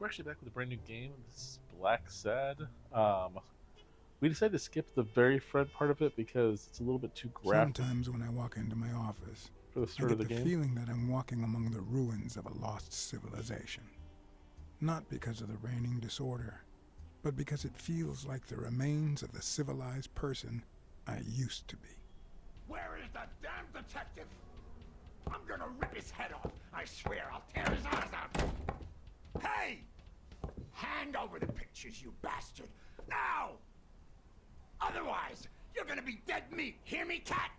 we're actually back with a brand new game. This is Blacksad. We decided to skip the very front part of it because it's a little bit too graphic Sometimes when I walk into my office, for the I start of get the the game. feeling that I'm walking among the ruins of a lost civilization. Not because of the reigning disorder, but because it feels like the remains of the civilized person I used to be. Where is the damn detective? I'm gonna rip his head off. I swear I'll tear his eyes out. Hey! Hand over the pictures, you bastard. Now! Otherwise, you're gonna be dead meat. Hear me, cat?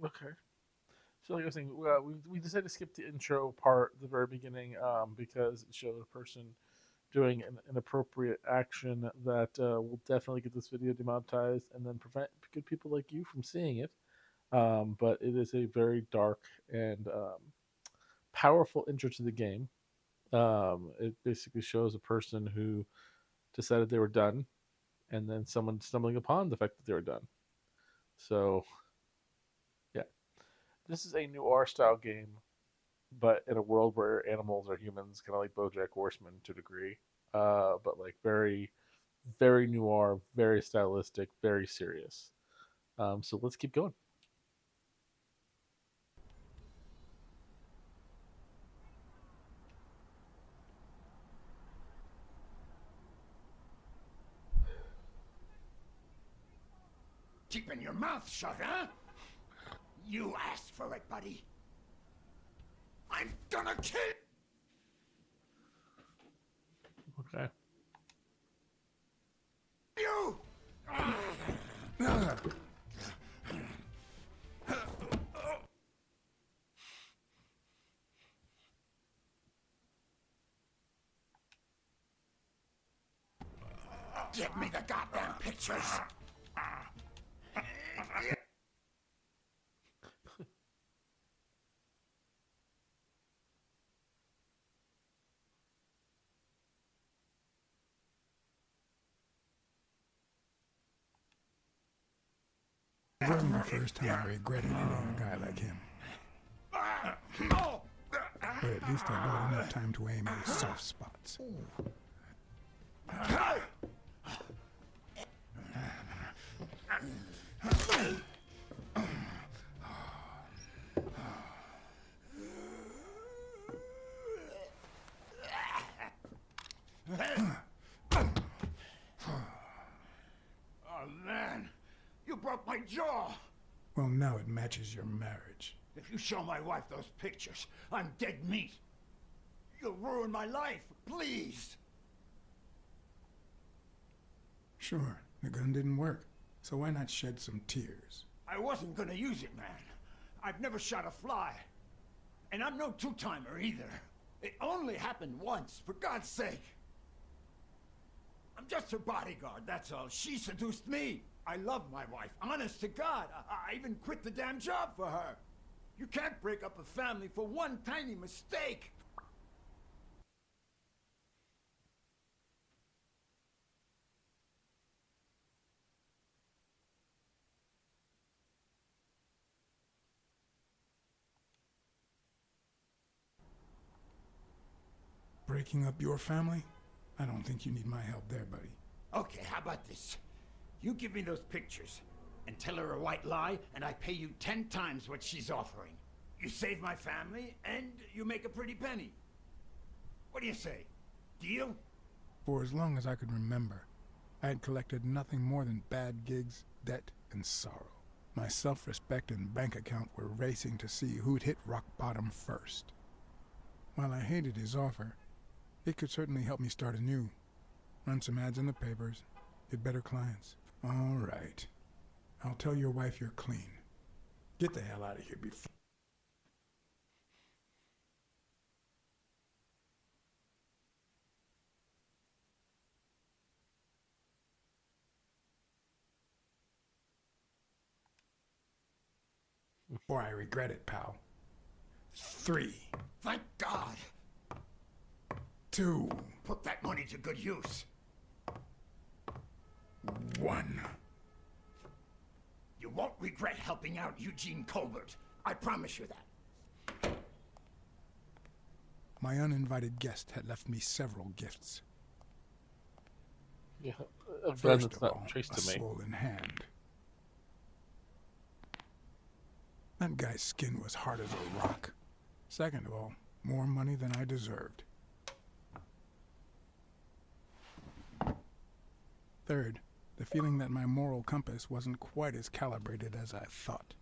Okay. So, like I was saying, we decided to skip the intro part, the very beginning, because it showed a person doing an inappropriate action that will definitely get this video demonetized and then prevent good people like you from seeing it. But it is a very dark and powerful intro to the game. It basically shows a person who decided they were done, and then someone stumbling upon the fact that they were done. So, yeah, this is a noir style game, but in a world where animals are humans, kind of like BoJack Horseman to a degree. But like very, very noir, very stylistic, very serious. So let's keep going. Keeping your mouth shut, huh? You asked for it, buddy. I'm gonna kill Okay. you! Get me the goddamn pictures! It wasn't the first time I regretted hitting a guy like him, but at least I bought enough time to aim at his soft spots. Oh, man. You broke my jaw. Well, now it matches your marriage. If you show my wife those pictures, I'm dead meat. You'll ruin my life. Please. Sure, the gun didn't work, so why not shed some tears? I wasn't gonna use it, man. I've never shot a fly. And I'm no two-timer either. It only happened once, for God's sake. I'm just her bodyguard, that's all. She seduced me. I love my wife, honest to God. I even quit the damn job for her. You can't break up a family for one tiny mistake. Breaking up your family? I don't think you need my help there, buddy. Okay, how about this? You give me those pictures and tell her a white lie, and I pay you 10 times what she's offering. You save my family, and you make a pretty penny. What do you say? Deal? For as long as I could remember, I had collected nothing more than bad gigs, debt, and sorrow. My self-respect and bank account were racing to see who'd hit rock bottom first. While I hated his offer, it could certainly help me start anew. Run some ads in the papers, get better clients. All right. I'll tell your wife you're clean. Get the hell out of here before I regret it, pal. 3. Thank God. 2, Put that money to good use. 1. You won't regret helping out Eugene Colbert. I promise you that. My uninvited guest had left me several gifts. Yeah, a gun First that's of all, not traced a to me. swollen hand. That guy's skin was hard as a rock. Second of all, more money than I deserved. Third, the feeling that my moral compass wasn't quite as calibrated as I thought.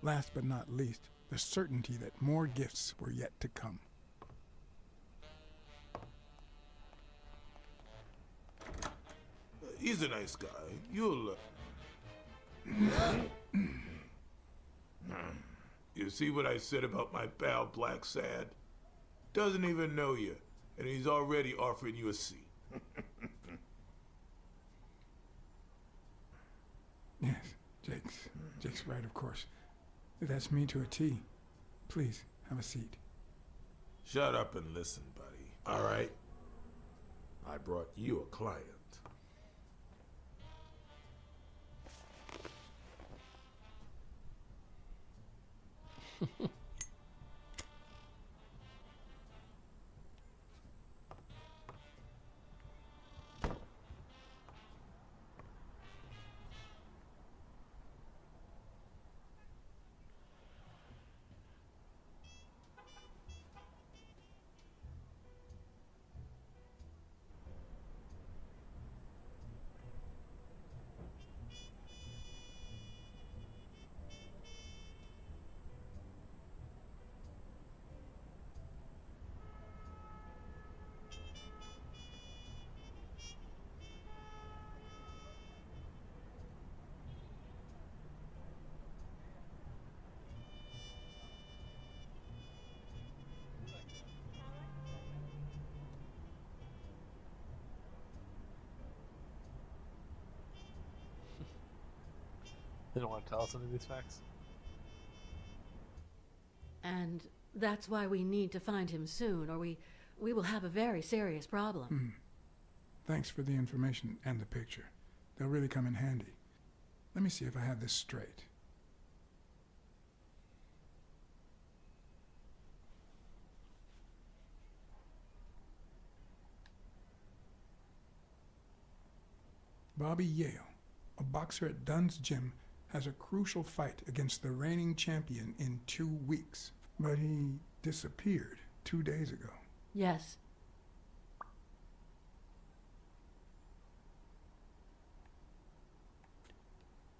Last but not least, the certainty that more gifts were yet to come. He's a nice guy. You'll... You see what I said about my pal Blacksad? Doesn't even know you, and he's already offering you a seat. Yes, Jake's right, of course. That's me to a T. Please, have a seat. Shut up and listen, buddy. All right? I brought you a client. They don't want to tell us any of these facts. And that's why we need to find him soon, or we will have a very serious problem. Thanks for the information and the picture. They'll really come in handy. Let me see if I have this straight. Bobby Yale, a boxer at Dunn's gym, has a crucial fight against the reigning champion in 2 weeks. But he disappeared 2 days ago. Yes.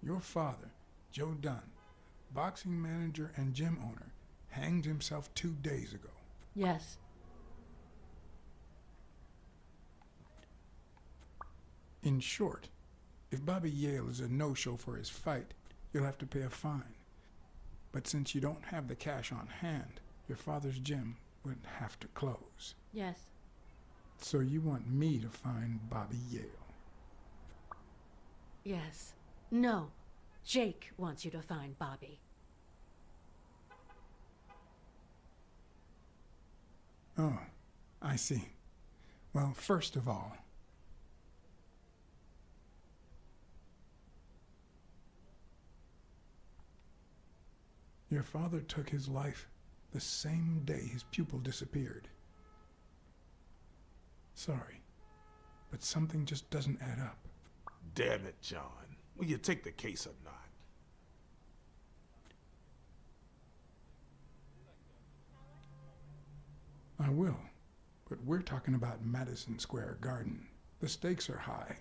Your father, Joe Dunn, boxing manager and gym owner, hanged himself 2 days ago. Yes. In short, if Bobby Yale is a no-show for his fight, you'll have to pay a fine. But since you don't have the cash on hand, your father's gym would have to close. Yes. So you want me to find Bobby Yale? Yes. No. Jake wants you to find Bobby. Oh, I see. Well, first of all, your father took his life the same day his pupil disappeared. Sorry, but something just doesn't add up. Damn it, John. Will you take the case or not? I will, but we're talking about Madison Square Garden. The stakes are high,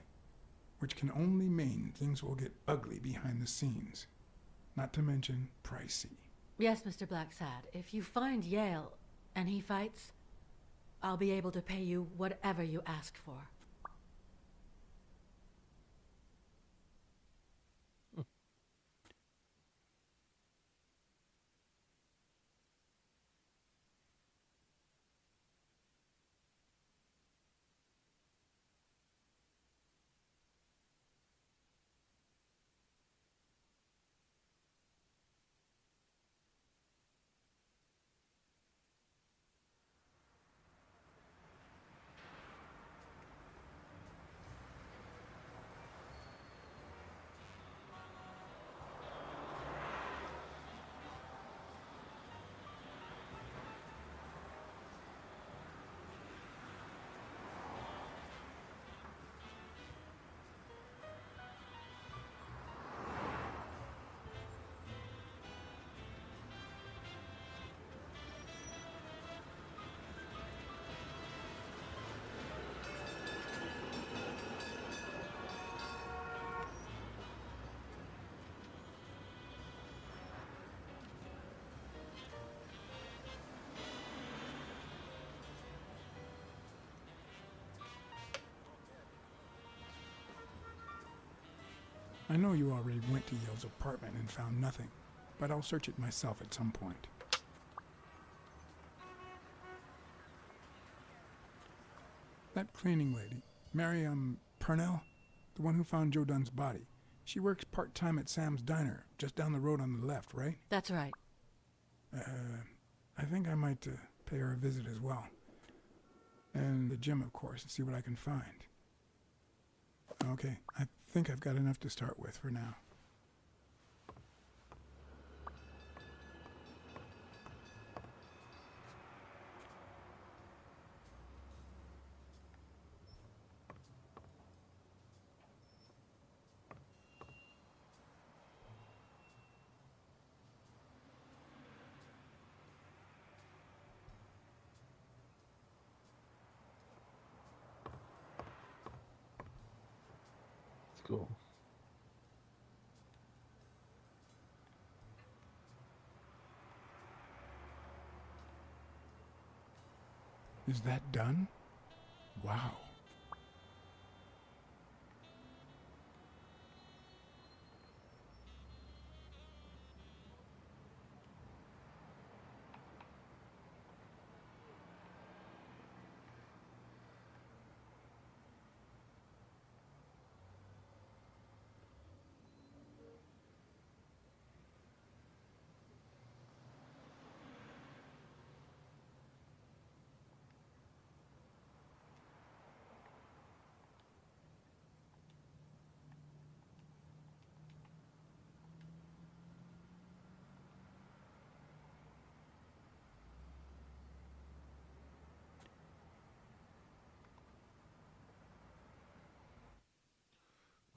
which can only mean things will get ugly behind the scenes, not to mention pricey. Yes, Mr. Blacksad. If you find Yale and he fights, I'll be able to pay you whatever you ask for. I know you already went to Yale's apartment and found nothing, but I'll search it myself at some point. That cleaning lady, Mary, Purnell, the one who found Joe Dunn's body, she works part-time at Sam's Diner, just down the road on the left, right? That's right. I think I might pay her a visit as well. And the gym, of course, and see what I can find. Okay, I think I've got enough to start with for now. It's cool. Is that done? Wow.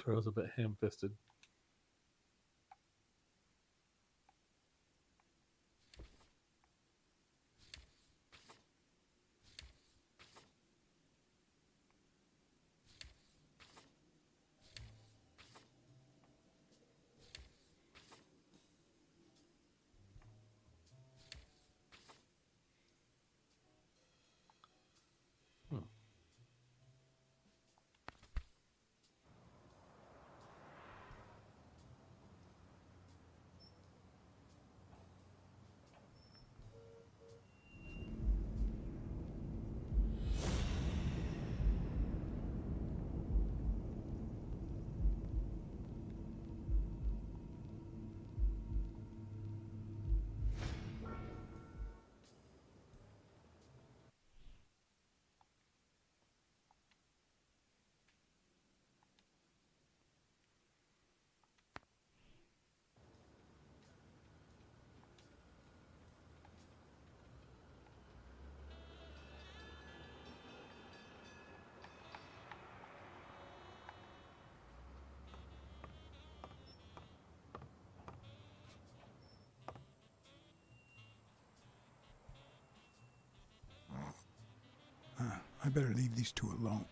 Turtle's a bit ham-fisted. I better leave these two alone.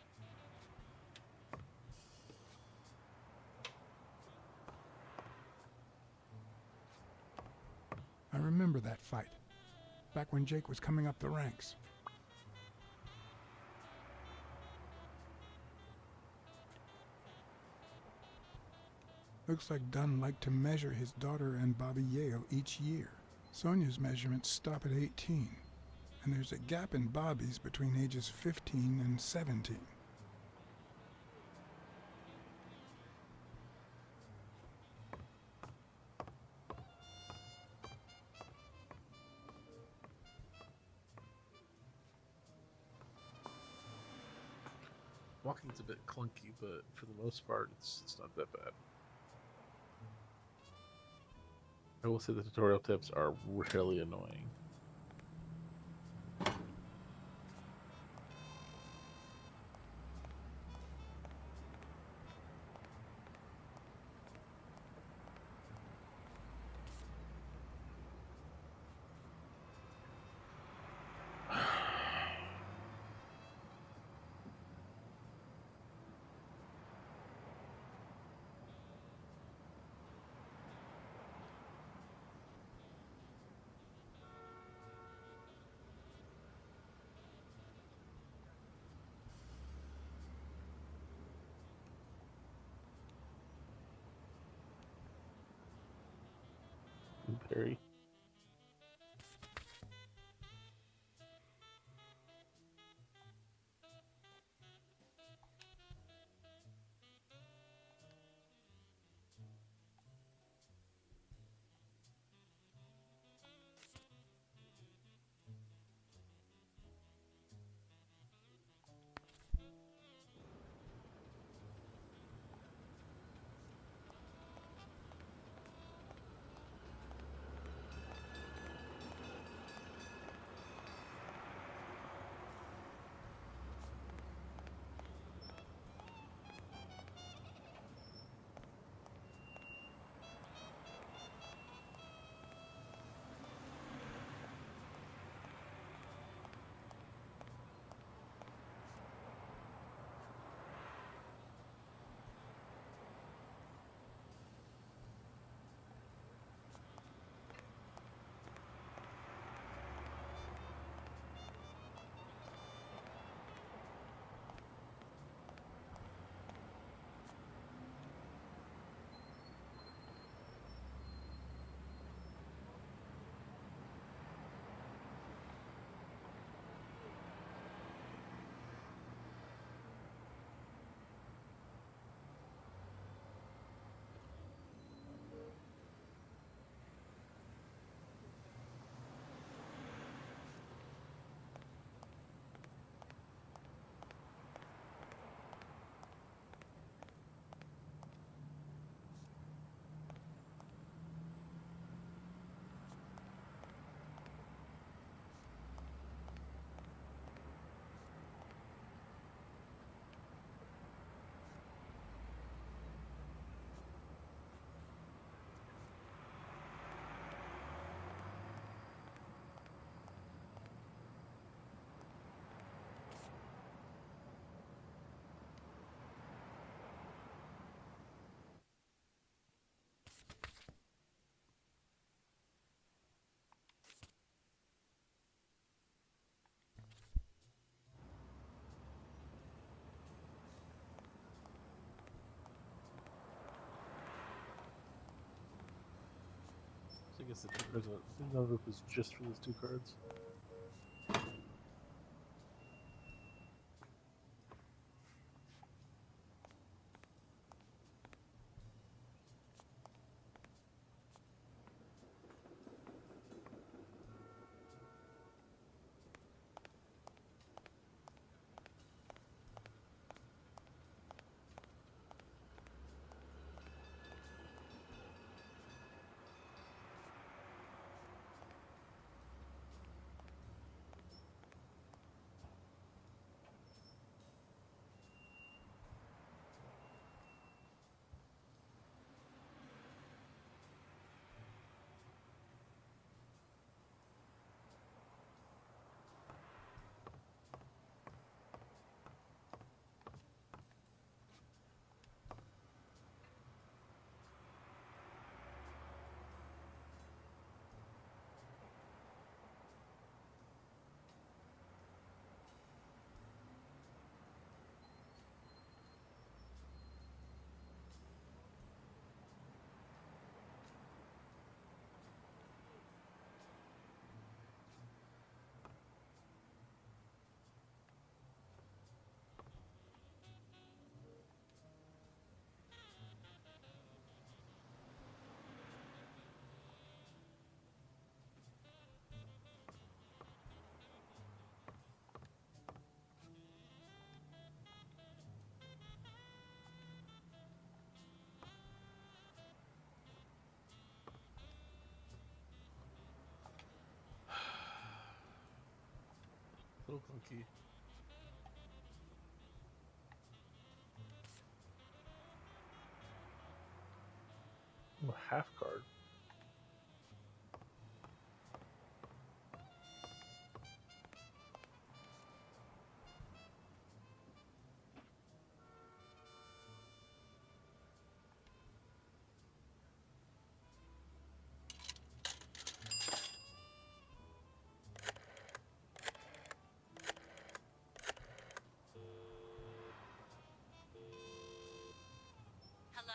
I remember that fight, back when Jake was coming up the ranks. Looks like Dunn liked to measure his daughter and Bobby Yale each year. Sonia's measurements stop at 18, and there's a gap in Bobby's between ages 15 and 17. Walking's a bit clunky, but for the most part, it's not that bad. I will say the tutorial tips are really annoying. Harry. So I guess there's another group is just for those two cards. A little clunky. Oh, half card. Hello?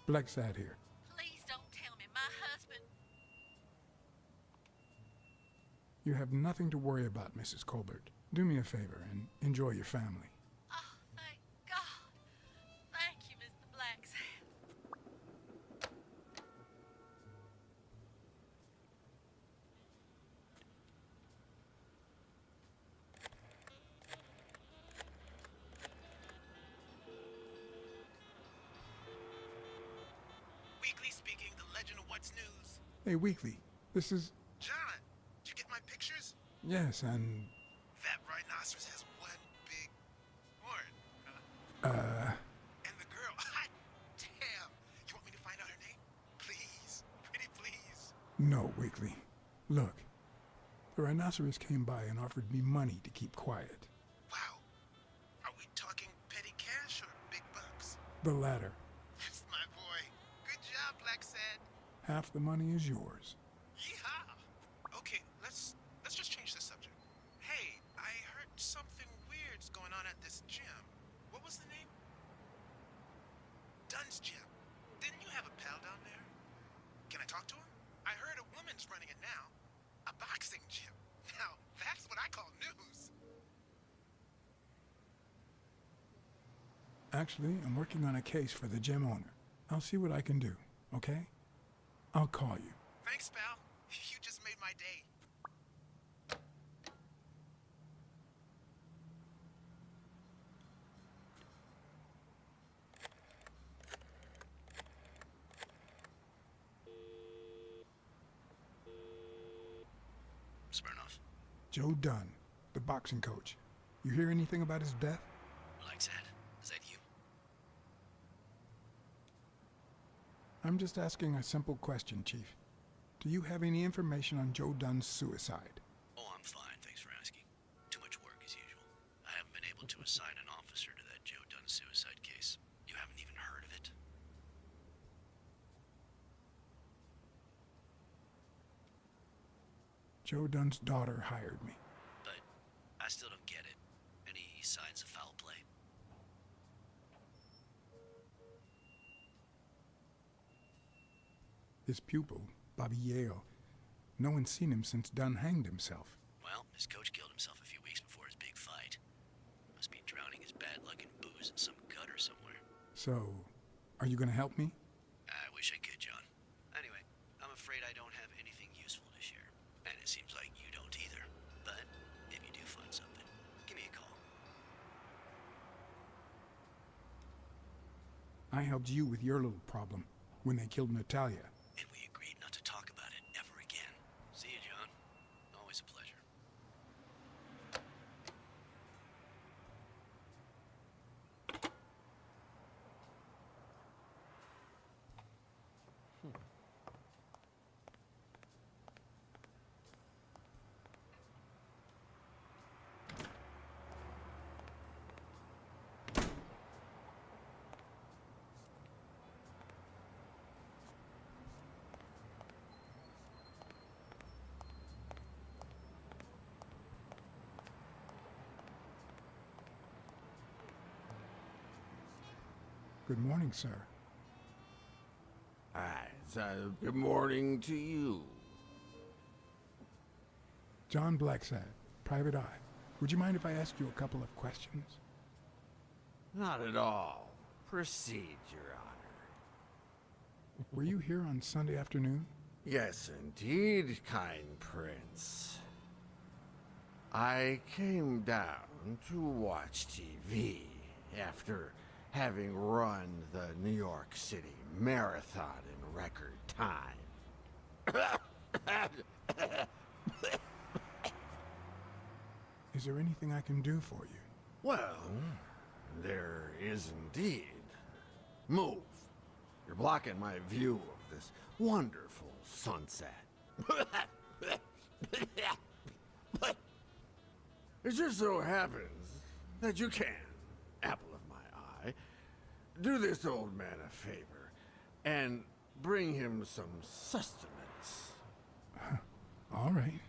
Blacksad here. Please don't tell me my husband. You have nothing to worry about, Mrs. Colbert. Do me a favor and enjoy your family. Oh, thank God. Thank you, Mr. Blacksad. Weekly speaking, the legend of what's news. Hey, Weekly, this is... John, did you get my pictures? Yes, and... That rhinoceros has one big horn. And the girl, hot damn. You want me to find out her name? Please, pretty please. No, Weekly. Look, the rhinoceros came by and offered me money to keep quiet. Wow. Are we talking petty cash or big bucks? The latter. That's my boy. Good job, Blacksad. Half the money is yours. Yeehaw. Okay, let's just change the subject. Hey, I heard something weird's going on at this gym. What was the name? Dunn's Gym. Didn't you have a pal down there? Can I talk to him? I heard a woman's running it now. A boxing gym. Now, that's what I call news. Actually, I'm working on a case for the gym owner. I'll see what I can do, okay? I'll call you. Thanks, pal. You just made my day. Smirnoff. Joe Dunn, the boxing coach. You hear anything about his death? Blacksad, is that you? I'm just asking a simple question, Chief. Do you have any information on Joe Dunn's suicide? Oh, I'm fine, thanks for asking. Too much work as usual. I haven't been able to assign an officer to that Joe Dunn suicide case. You haven't even heard of it? Joe Dunn's daughter hired me. But I still don't get it. Any signs of foul play? His pupil, Bobby Yale, no one's seen him since Dunn hanged himself. Well, his coach killed himself a few weeks before his big fight. Must be drowning his bad luck in booze in some gutter somewhere. So, are you gonna help me? I wish I could, John. Anyway, I'm afraid I don't have anything useful to share. And it seems like you don't either. But if you do find something, give me a call. I helped you with your little problem when they killed Natalia. And we agreed not to talk about it ever again. See you, John. Always a pleasure. Good morning, sir. Good morning to you. John Blacksad, Private Eye. Would you mind if I ask you a couple of questions? Not at all. Proceed, Your Honor. Were you here on Sunday afternoon? Yes, indeed, kind prince. I came down to watch TV after having run the New York City Marathon in record time. Is there anything I can do for you? Well, there is indeed. Move. You're blocking my view of this wonderful sunset. It just so happens that you can, apple of my eye, do this old man a favor and bring him some sustenance. All right.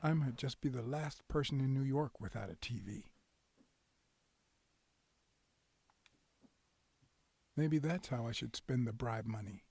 I might just be the last person in New York without a TV. Maybe that's how I should spend the bribe money.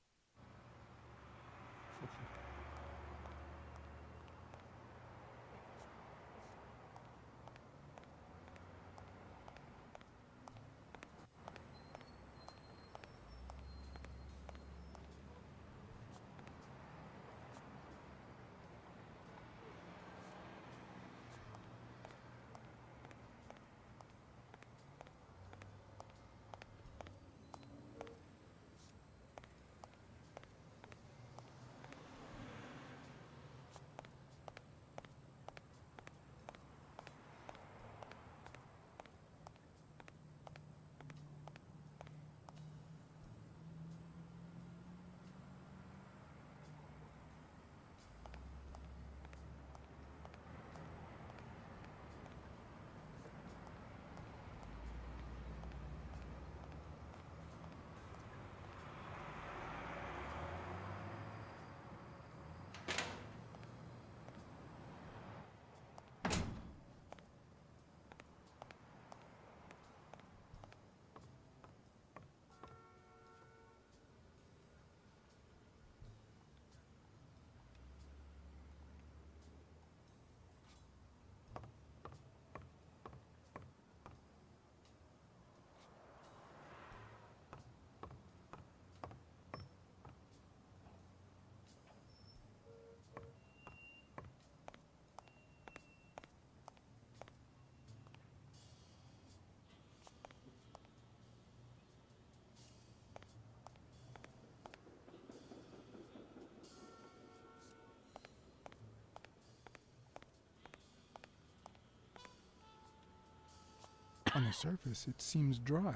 On the surface, it seems dry,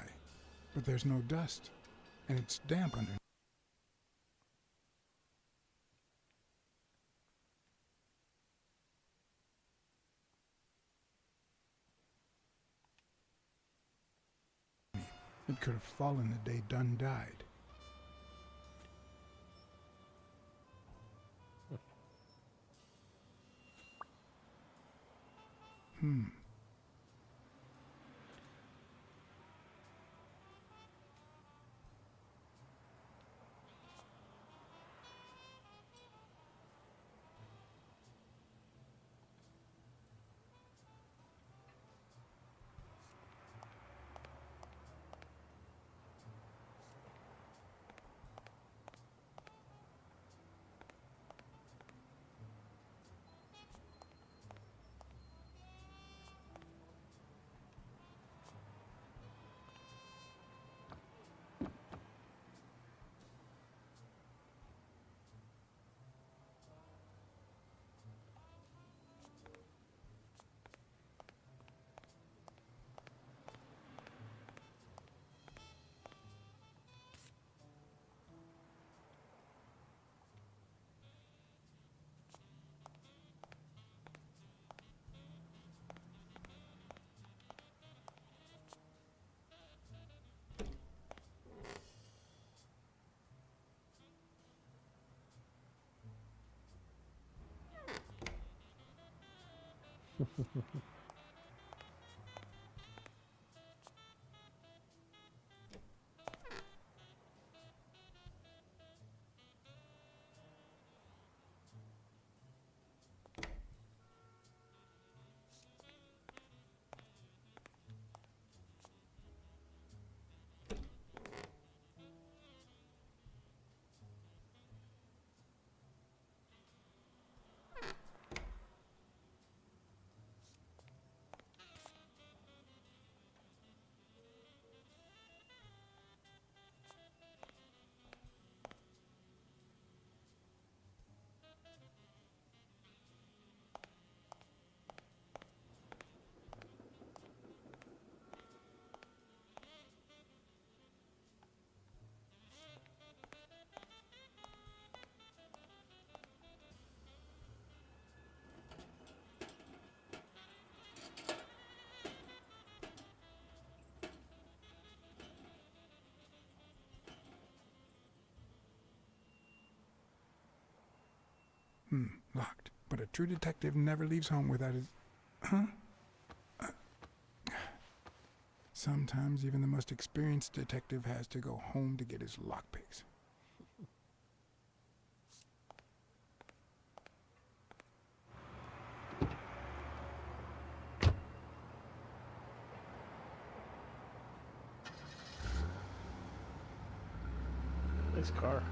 but there's no dust, and it's damp underneath. It could have fallen the day Dunn died. Locked, but a true detective never leaves home without his... Huh? Sometimes even the most experienced detective has to go home to get his lockpicks. Nice car.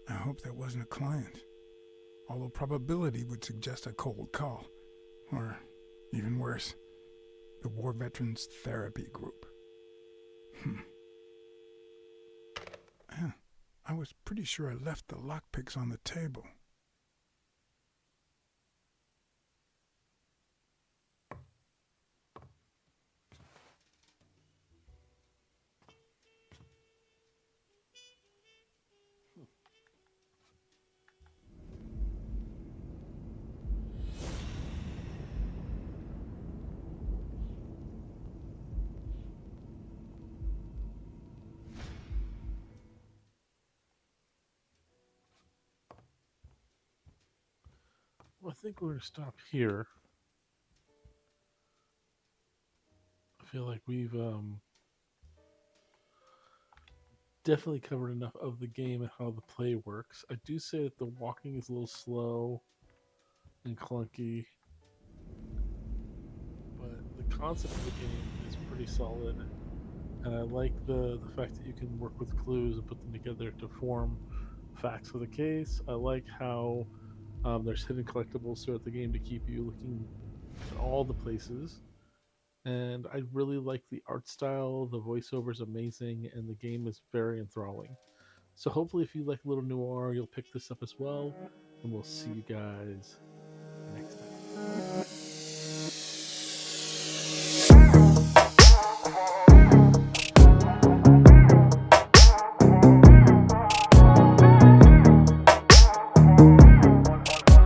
I hope that wasn't a client. Although probability would suggest a cold call. Or, even worse, the War Veterans Therapy Group. I was pretty sure I left the lockpicks on the table. Well, I think we're going to stop here. I feel like we've definitely covered enough of the game and how the play works. I do say that the walking is a little slow and clunky, but the concept of the game is pretty solid. And I like the fact that you can work with clues and put them together to form facts of the case. I like how there's hidden collectibles throughout the game to keep you looking at all the places. And I really like the art style. The voiceover is amazing, and the game is very enthralling. So hopefully, if you like a little noir, you'll pick this up as well. And we'll see you guys next time.